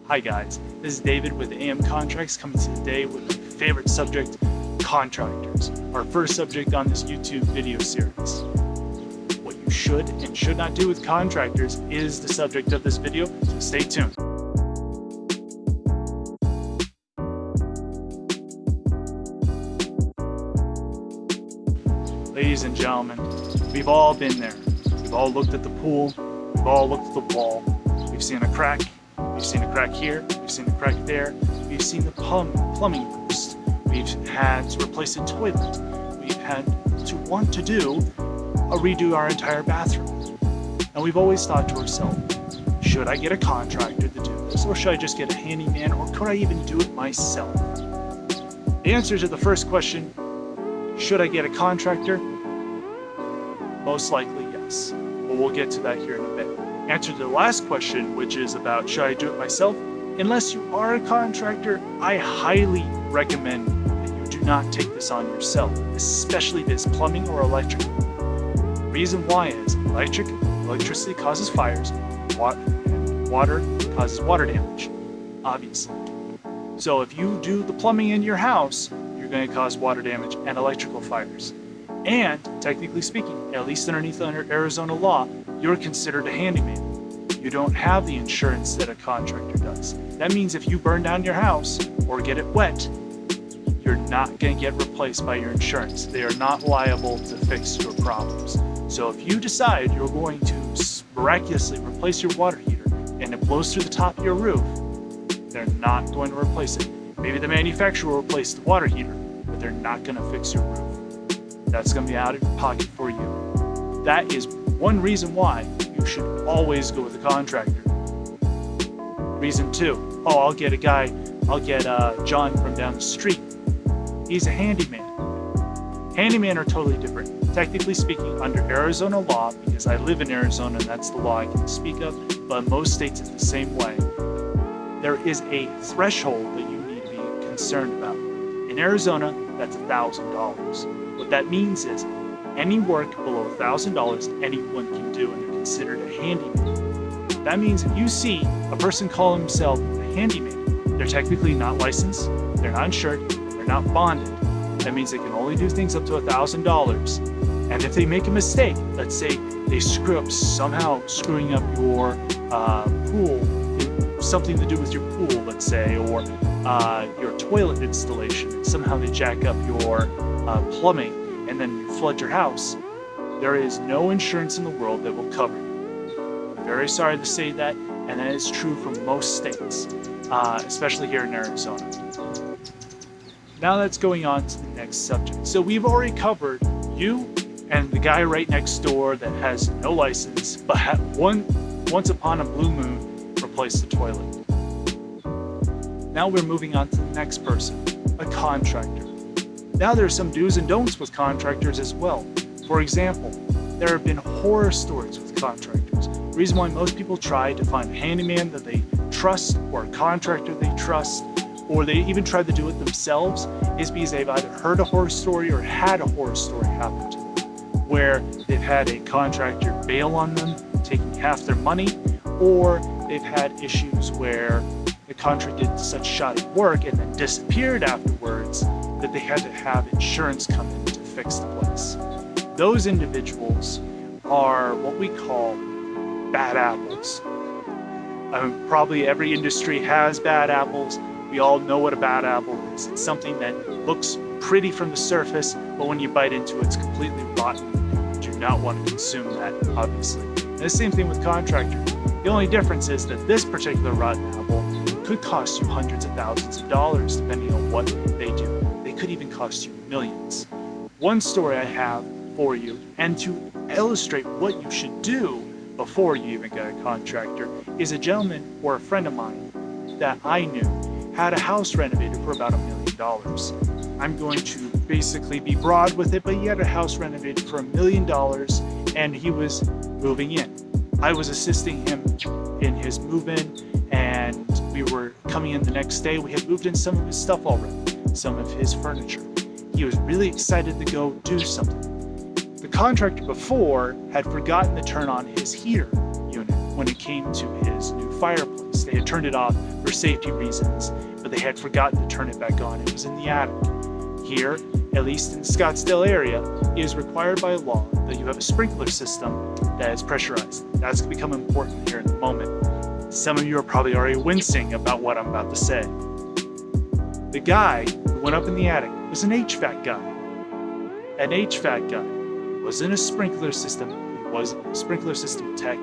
Hi guys, this is David with AM Contracts coming to you today with my favorite subject, contractors. Our first subject on this YouTube video series. What you should and should not do with contractors is the subject of this video, so stay tuned. Ladies and gentlemen, we've all been there. We've all looked at the pool, we've all looked at the wall, we've seen a crack. We've seen a crack here, we've seen a crack there, we've seen the plumbing burst, we've had to replace a toilet, we've had to want to redo our entire bathroom. And we've always thought to ourselves, should I get a contractor to do this, or should I just get a handyman, or could I even do it myself? The answer to the first question, should I get a contractor? Most likely yes, but we'll get to that here in a bit. Answer to the last question, which is about should I do it myself? Unless you are a contractor, I highly recommend that you do not take this on yourself, especially this plumbing or electrical. The reason why is electricity causes fires, and water causes water damage, obviously. So if you do the plumbing in your house, you're going to cause water damage and electrical fires. And technically speaking, at least underneath Arizona law, you're considered a handyman. You don't have the insurance that a contractor does. That means if you burn down your house or get it wet, you're not going to get replaced by your insurance. They are not liable to fix your problems. So if you decide you're going to miraculously replace your water heater and it blows through the top of your roof, they're not going to replace it. Maybe the manufacturer will replace the water heater, but they're not going to fix your roof. That's going to be out of your pocket for you. That is one reason why you should always go with a contractor. Reason two, I'll get John from down the street. He's a handyman. Handyman are totally different. Technically speaking, under Arizona law, because I live in Arizona and that's the law I can speak of, but in most states it's the same way. There is a threshold that you need to be concerned about. In Arizona, that's $1,000. What that means is any work below $1,000 anyone can do and they're considered a handyman. That means if you see a person call himself a handyman, they're technically not licensed, they're not insured, they're not bonded. That means they can only do things up to $1,000. And if they make a mistake, let's say they screw up somehow screwing up your pool, something to do with your pool, let's say, or your toilet installation, and somehow they jack up your plumbing and then you flood your house, there is no insurance in the world that will cover you. I'm very sorry to say that, and that is true for most states, especially here in Arizona. Now that's going on to the next subject. So we've already covered you and the guy right next door that has no license, but once upon a blue moon, replaced the toilet. Now we're moving on to the next person, a contractor. Now there are some do's and don'ts with contractors as well. For example, there have been horror stories with contractors. The reason why most people try to find a handyman that they trust or a contractor they trust, or they even try to do it themselves, is because they've either heard a horror story or had a horror story happen to them, where they've had a contractor bail on them, taking half their money, or they've had issues where the contractor did such shoddy work and then disappeared afterwards that they had to have insurance come in to fix the place. Those individuals are what we call bad apples. Probably every industry has bad apples. We all know what a bad apple is. It's something that looks pretty from the surface, but when you bite into it, it's completely rotten. You do not want to consume that, obviously. And the same thing with contractors. The only difference is that this particular rotten apple could cost you hundreds of thousands of dollars depending on what they do. They could even cost you millions. One story I have for you, and to illustrate what you should do before you even get a contractor, is a gentleman or a friend of mine that I knew had a house renovated for about $1 million. I'm going to basically be broad with it, but he had a house renovated for $1 million and he was moving in. I was assisting him in his move-in, and we were coming in the next day. We had moved in some of his stuff already, some of his furniture. He was really excited to go do something. The contractor before had forgotten to turn on his heater unit when it came to his new fireplace. fuse. They had turned it off for safety reasons, but they had forgotten to turn it back on. It was in the attic. Here, at least in the Scottsdale area, it is required by law that you have a sprinkler system that is pressurized. That's going to become important here in a moment. Some of you are probably already wincing about what I'm about to say. The guy who went up in the attic was an HVAC guy. An HVAC guy. He wasn't a sprinkler system. He wasn't a sprinkler system tech.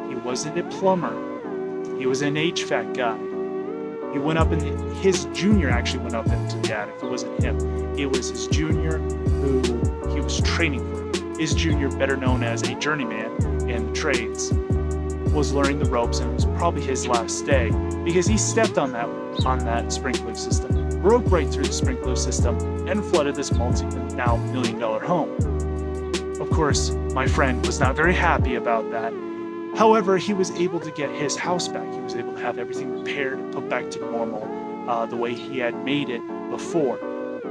He wasn't a plumber. He was an HVAC guy. He went up his junior actually went up into the attic. It wasn't him. It was his junior who he was training for. His junior, better known as a journeyman in the trades, was learning the ropes, and it was probably his last day because he stepped on that sprinkler system, broke right through the sprinkler system, and flooded this now $1-million home. Of course, my friend was not very happy about that. However, he was able to get his house back. He was able to have everything repaired and put back to normal the way he had made it before.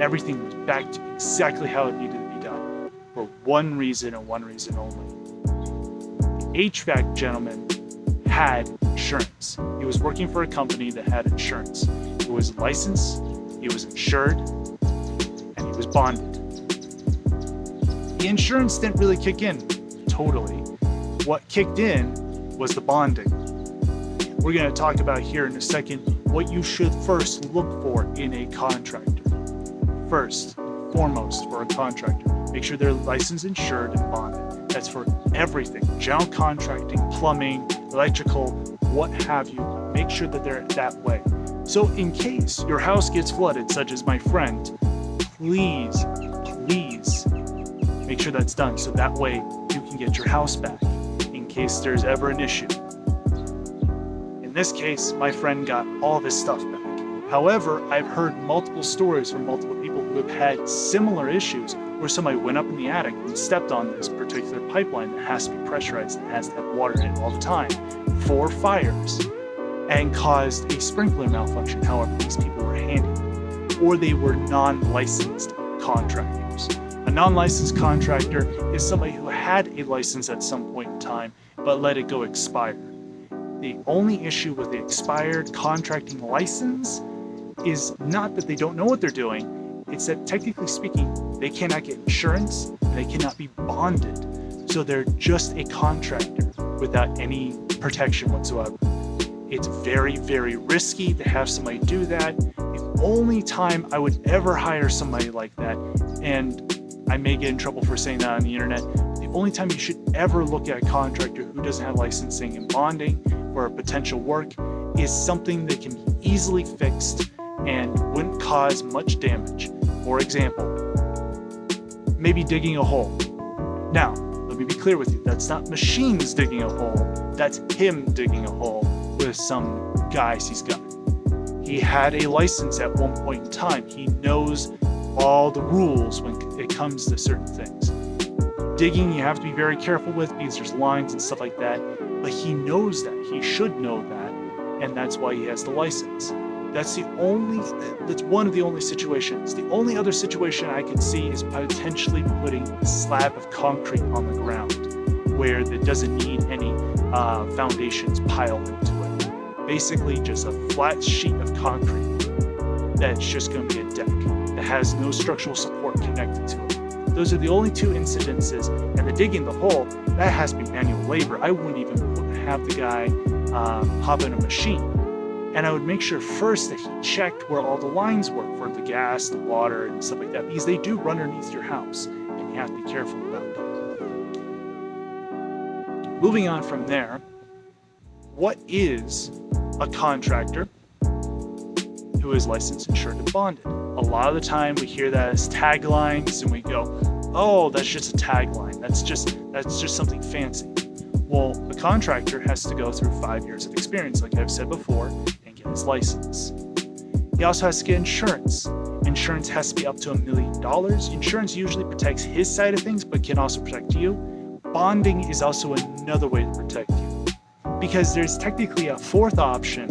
Everything was back to exactly how it needed to be done for one reason and one reason only. The HVAC gentleman had insurance. He was working for a company that had insurance. He was licensed, he was insured, and he was bonded. The insurance didn't really kick in totally. What kicked in was the bonding. We're going to talk about here in a second what you should first look for in a contractor. First, foremost for a contractor, make sure they're licensed, insured, and bonded. That's for everything, general contracting, plumbing, electrical, what have you. Make sure that they're that way. So in case your house gets flooded, such as my friend, please make sure that's done so that way you can get your house back in case there's ever an issue. In this case, my friend got all of his stuff back. However, I've heard multiple stories from multiple people who have had similar issues where somebody went up in the attic and stepped on this particular pipeline that has to be pressurized and has to have water in it all the time for fires and caused a sprinkler malfunction. However, these people were handy, or they were non-licensed contractors. A non-licensed contractor is somebody who had a license at some point in time but let it go expire. The only issue with the expired contracting license is not that they don't know what they're doing, it's that technically speaking, they cannot get insurance, and they cannot be bonded. So they're just a contractor without any protection whatsoever. It's very, very risky to have somebody do that. The only time I would ever hire somebody like that, and I may get in trouble for saying that on the internet, the only time you should ever look at a contractor who doesn't have licensing and bonding for a potential work is something that can be easily fixed and wouldn't cause much damage. For example, maybe digging a hole. Now, let me be clear with you, that's not machines digging a hole, that's him digging a hole with some guys he's got. He had a license at one point in time. He knows all the rules when it comes to certain things. Digging, you have to be very careful with because there's lines and stuff like that, but he knows that. He should know that, and that's why he has the license. That's one of the only situations. The only other situation I can see is potentially putting a slab of concrete on the ground where it doesn't need any foundations piled into it. Basically just a flat sheet of concrete that's just going to be a deck that has no structural support connected to it. Those are the only two incidences, and the digging the hole, that has to be manual labor. I wouldn't even have the guy hop in a machine. And I would make sure first that he checked where all the lines were for the gas, the water, and stuff like that, because they do run underneath your house, and you have to be careful about that. Moving on from there, what is a contractor who is licensed, insured, and bonded? A lot of the time we hear that as taglines, and we go, "Oh, that's just a tagline. That's just something fancy." Well, a contractor has to go through 5 years of experience, like I've said before, and get his license. He also has to get insurance. Insurance has to be up to $1 million. Insurance usually protects his side of things, but can also protect you. Bonding is also another way to protect you, because there's technically a fourth option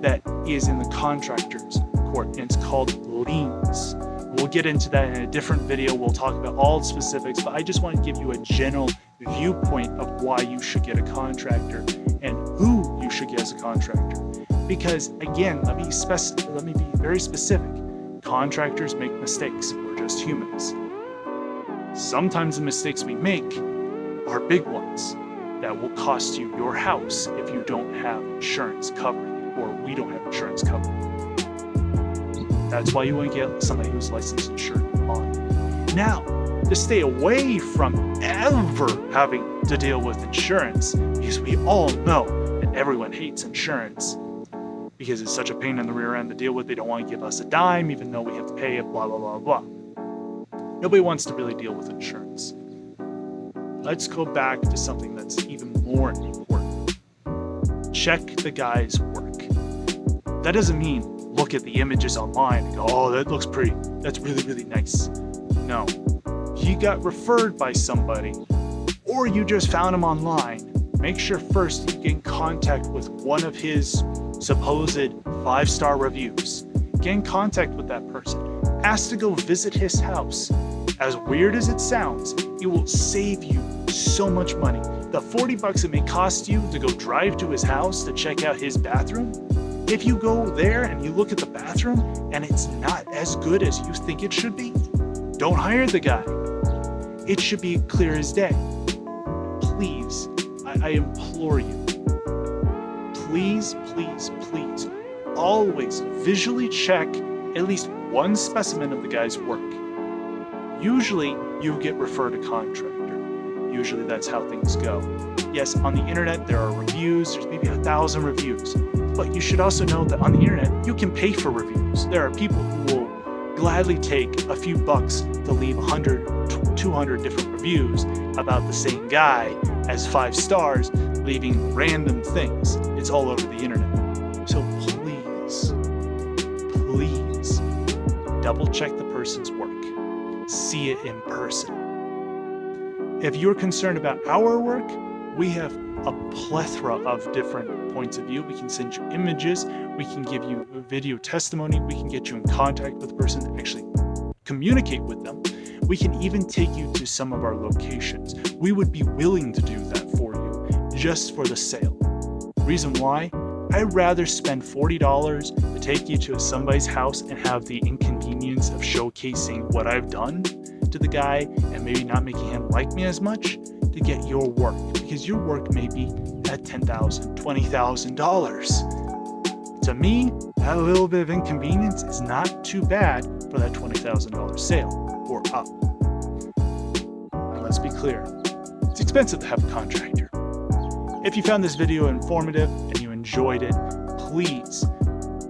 that is in the contractor's court, and it's called liens. We'll get into that in a different video. We'll talk about all the specifics, but I just want to give you a general viewpoint of why you should get a contractor and who you should get as a contractor. Because again, let me be very specific. Contractors make mistakes. We're just humans. Sometimes the mistakes we make are big ones that will cost you your house if you don't have insurance covering, or we don't have insurance covering. That's why you want to get somebody who's licensed and insured on. Now, to stay away from ever having to deal with insurance, because we all know that everyone hates insurance because it's such a pain in the rear end to deal with. They don't want to give us a dime, even though we have to pay it, blah, blah, blah, blah. Nobody wants to really deal with insurance. Let's go back to something that's even more important. Check the guy's work. That doesn't mean look at the images online and go, oh, that looks pretty. That's really, really nice. No. He got referred by somebody, or you just found him online. Make sure first you get in contact with one of his supposed 5-star reviews. Get in contact with that person. Ask to go visit his house. As weird as it sounds, it will save you so much money. The $40 it may cost you to go drive to his house to check out his bathroom, if you go there and you look at the bathroom and it's not as good as you think it should be, don't hire the guy. It should be clear as day. Please, I implore you, please, please, please, always visually check at least one specimen of the guy's work. Usually, you get referred a contractor. Usually that's how things go. Yes, on the internet there are reviews, there's maybe 1,000 reviews, but you should also know that on the internet you can pay for reviews. There are people who will gladly take a few bucks to leave 100, 200 different reviews about the same guy as 5 stars, leaving random things. It's all over the internet. So please, please, double check the person's work. See it in person. If you're concerned about our work, we have a plethora of different points of view. We can send you images, we can give you video testimony, we can get you in contact with the person to actually communicate with them. We can even take you to some of our locations. We would be willing to do that for you, just for the sale. Reason why? I'd rather spend $40 to take you to somebody's house and have the inconvenience of showcasing what I've done to the guy and maybe not making him like me as much, to get your work, because your work may be at $10,000, $20,000. To me, that little bit of inconvenience is not too bad for that $20,000 sale or up. And let's be clear, it's expensive to have a contractor. If you found this video informative and you enjoyed it, please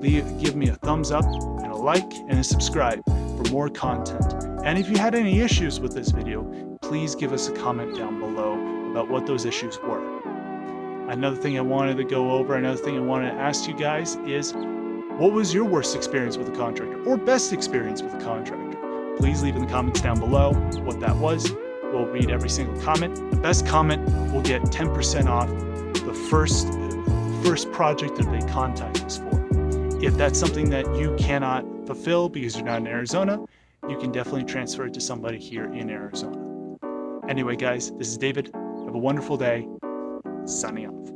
give me a thumbs up and a like and a subscribe for more content. And if you had any issues with this video, please give us a comment down below about what those issues were. Another thing I wanted to go over, another thing I wanted to ask you guys is, what was your worst experience with a contractor or best experience with a contractor? Please leave in the comments down below what that was. We'll read every single comment. The best comment will get 10% off the first project that they contact us for. If that's something that you cannot fulfill because you're not in Arizona, you can definitely transfer it to somebody here in Arizona. Anyway, guys, this is David. Have a wonderful day. Signing off.